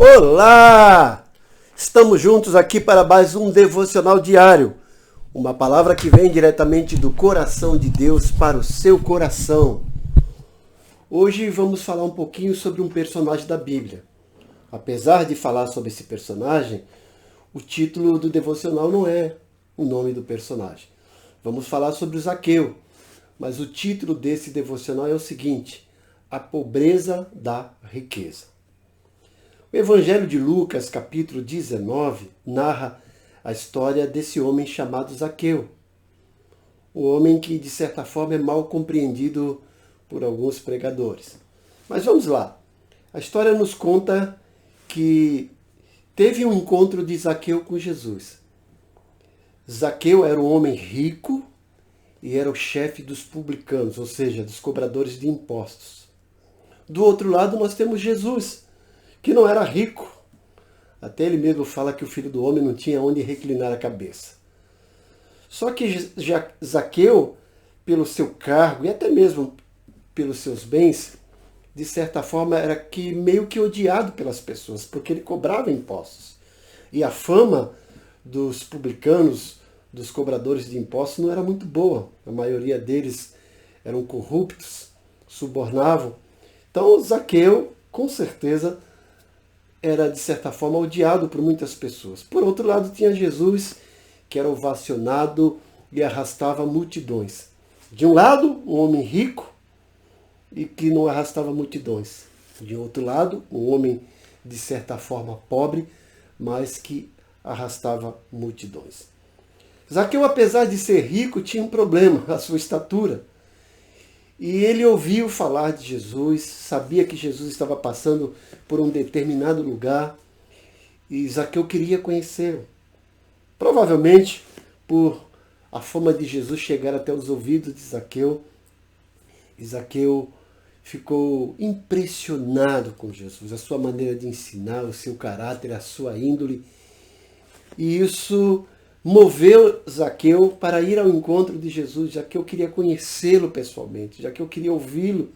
Olá! Estamos juntos aqui para mais um devocional diário. Uma palavra que vem diretamente do coração de Deus para o seu coração. Hoje vamos falar um pouquinho sobre um personagem da Bíblia. Apesar de falar sobre esse personagem, o título do devocional não é o nome do personagem. Vamos falar sobre o Zaqueu, mas o título desse devocional é o seguinte: A pobreza da riqueza. O Evangelho de Lucas, capítulo 19, narra a história desse homem chamado Zaqueu. O homem que, de certa forma, é mal compreendido por alguns pregadores. Mas vamos lá. A história nos conta que teve um encontro de Zaqueu com Jesus. Zaqueu era um homem rico e era o chefe dos publicanos, ou seja, dos cobradores de impostos. Do outro lado, nós temos Jesus, que não era rico. Até ele mesmo fala que o filho do homem não tinha onde reclinar a cabeça. Só que Zaqueu, pelo seu cargo e até mesmo pelos seus bens, de certa forma era meio que odiado pelas pessoas, porque ele cobrava impostos. E a fama dos publicanos, dos cobradores de impostos, não era muito boa. A maioria deles eram corruptos, subornavam. Então Zaqueu, com certeza, era, de certa forma, odiado por muitas pessoas. Por outro lado, tinha Jesus, que era ovacionado e arrastava multidões. De um lado, um homem rico e que não arrastava multidões. De outro lado, um homem, de certa forma, pobre, mas que arrastava multidões. Zaqueu, apesar de ser rico, tinha um problema, a sua estatura. E ele ouviu falar de Jesus, sabia que Jesus estava passando por um determinado lugar e Zaqueu queria conhecê-lo. Provavelmente, por a fama de Jesus chegar até os ouvidos de Zaqueu, e Zaqueu ficou impressionado com Jesus, a sua maneira de ensinar, o seu caráter, a sua índole. E isso moveu Zaqueu para ir ao encontro de Jesus, já que eu queria conhecê-lo pessoalmente, já que eu queria ouvi-lo.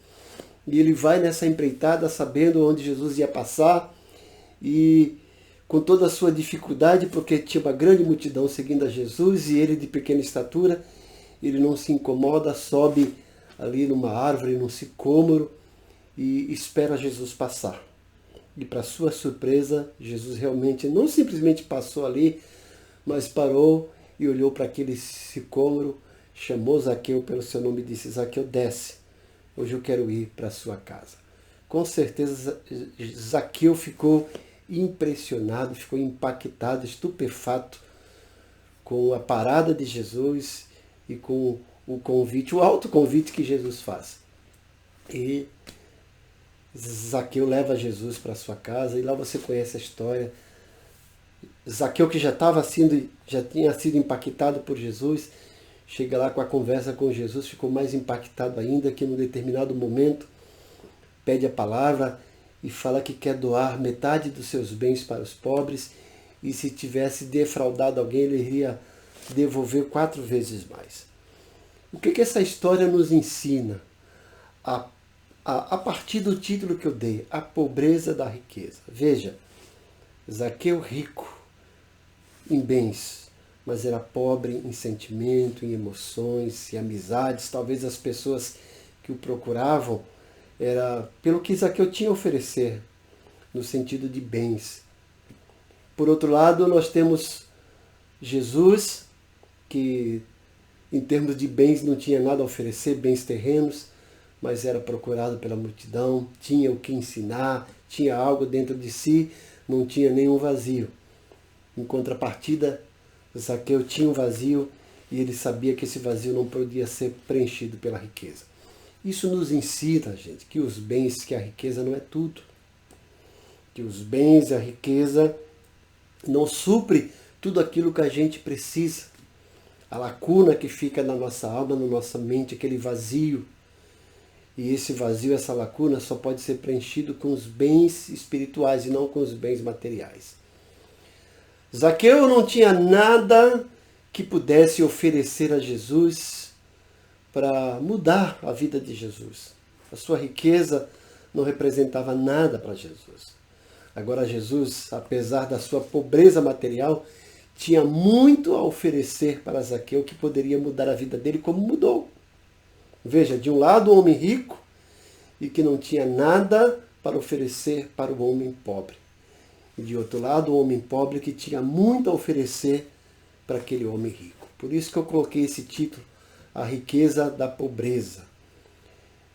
E ele vai nessa empreitada sabendo onde Jesus ia passar e com toda a sua dificuldade, porque tinha uma grande multidão seguindo a Jesus e ele de pequena estatura, ele não se incomoda, sobe ali numa árvore, num sicômoro e espera Jesus passar. E para sua surpresa, Jesus realmente não simplesmente passou ali, mas parou e olhou para aquele sicômoro, chamou Zaqueu pelo seu nome e disse: Zaqueu, desce, hoje eu quero ir para a sua casa. Com certeza Zaqueu ficou impressionado, ficou impactado, estupefato com a parada de Jesus e com o convite, o alto convite que Jesus faz. E Zaqueu leva Jesus para a sua casa e lá você conhece a história. Zaqueu, que já tinha sido impactado por Jesus, chega lá com a conversa com Jesus, ficou mais impactado ainda, que num determinado momento pede a palavra e fala que quer doar metade dos seus bens para os pobres e se tivesse defraudado alguém, ele iria devolver 4 vezes mais. O que essa história nos ensina? A partir do título que eu dei, A pobreza da riqueza. Veja, Zaqueu rico em bens, mas era pobre em sentimento, em emoções, em amizades. Talvez as pessoas que o procuravam era pelo que Zaqueu tinha a oferecer, no sentido de bens. Por outro lado, nós temos Jesus, que em termos de bens não tinha nada a oferecer, bens terrenos, mas era procurado pela multidão, tinha o que ensinar, tinha algo dentro de si, não tinha nenhum vazio. Em contrapartida, Zaqueu tinha um vazio e ele sabia que esse vazio não podia ser preenchido pela riqueza. Isso nos ensina, gente, que os bens, que a riqueza não é tudo. Que os bens e a riqueza não supre tudo aquilo que a gente precisa. A lacuna que fica na nossa alma, na nossa mente, aquele vazio. E esse vazio, essa lacuna, só pode ser preenchido com os bens espirituais e não com os bens materiais. Zaqueu não tinha nada que pudesse oferecer a Jesus para mudar a vida de Jesus. A sua riqueza não representava nada para Jesus. Agora Jesus, apesar da sua pobreza material, tinha muito a oferecer para Zaqueu que poderia mudar a vida dele como mudou. Veja, de um lado o homem rico e que não tinha nada para oferecer para o homem pobre. E de outro lado o homem pobre que tinha muito a oferecer para aquele homem rico. Por isso que eu coloquei esse título, A Riqueza da Pobreza.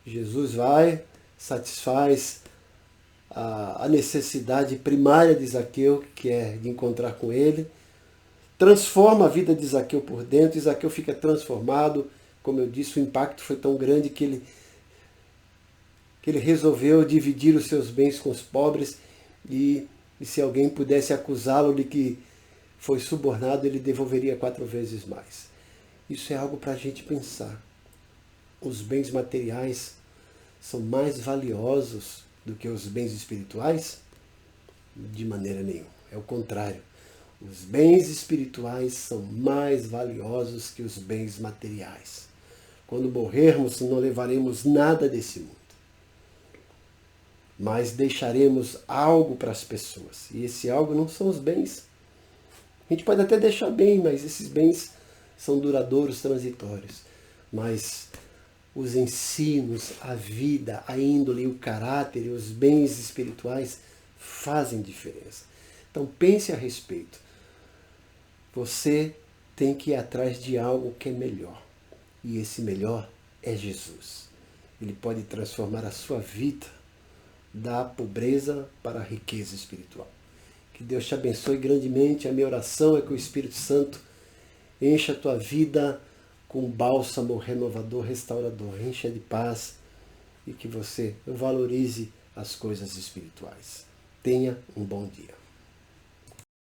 Jesus vai, satisfaz a necessidade primária de Zaqueu, que é de encontrar com ele, transforma a vida de Zaqueu por dentro, e Zaqueu fica transformado. Como eu disse, o impacto foi tão grande que ele resolveu dividir os seus bens com os pobres, e se alguém pudesse acusá-lo de que foi subornado, ele devolveria 4 vezes mais. Isso é algo para a gente pensar. Os bens materiais são mais valiosos do que os bens espirituais? De maneira nenhuma. É o contrário. Os bens espirituais são mais valiosos que os bens materiais. Quando morrermos, não levaremos nada desse mundo, mas deixaremos algo para as pessoas. E esse algo não são os bens. A gente pode até deixar bem, mas esses bens são duradouros, transitórios. Mas os ensinos, a vida, a índole, o caráter e os bens espirituais fazem diferença. Então pense a respeito. Você tem que ir atrás de algo que é melhor. E esse melhor é Jesus. Ele pode transformar a sua vida da pobreza para a riqueza espiritual. Que Deus te abençoe grandemente. A minha oração é que o Espírito Santo encha a tua vida com bálsamo renovador, restaurador. Encha de paz e que você valorize as coisas espirituais. Tenha um bom dia.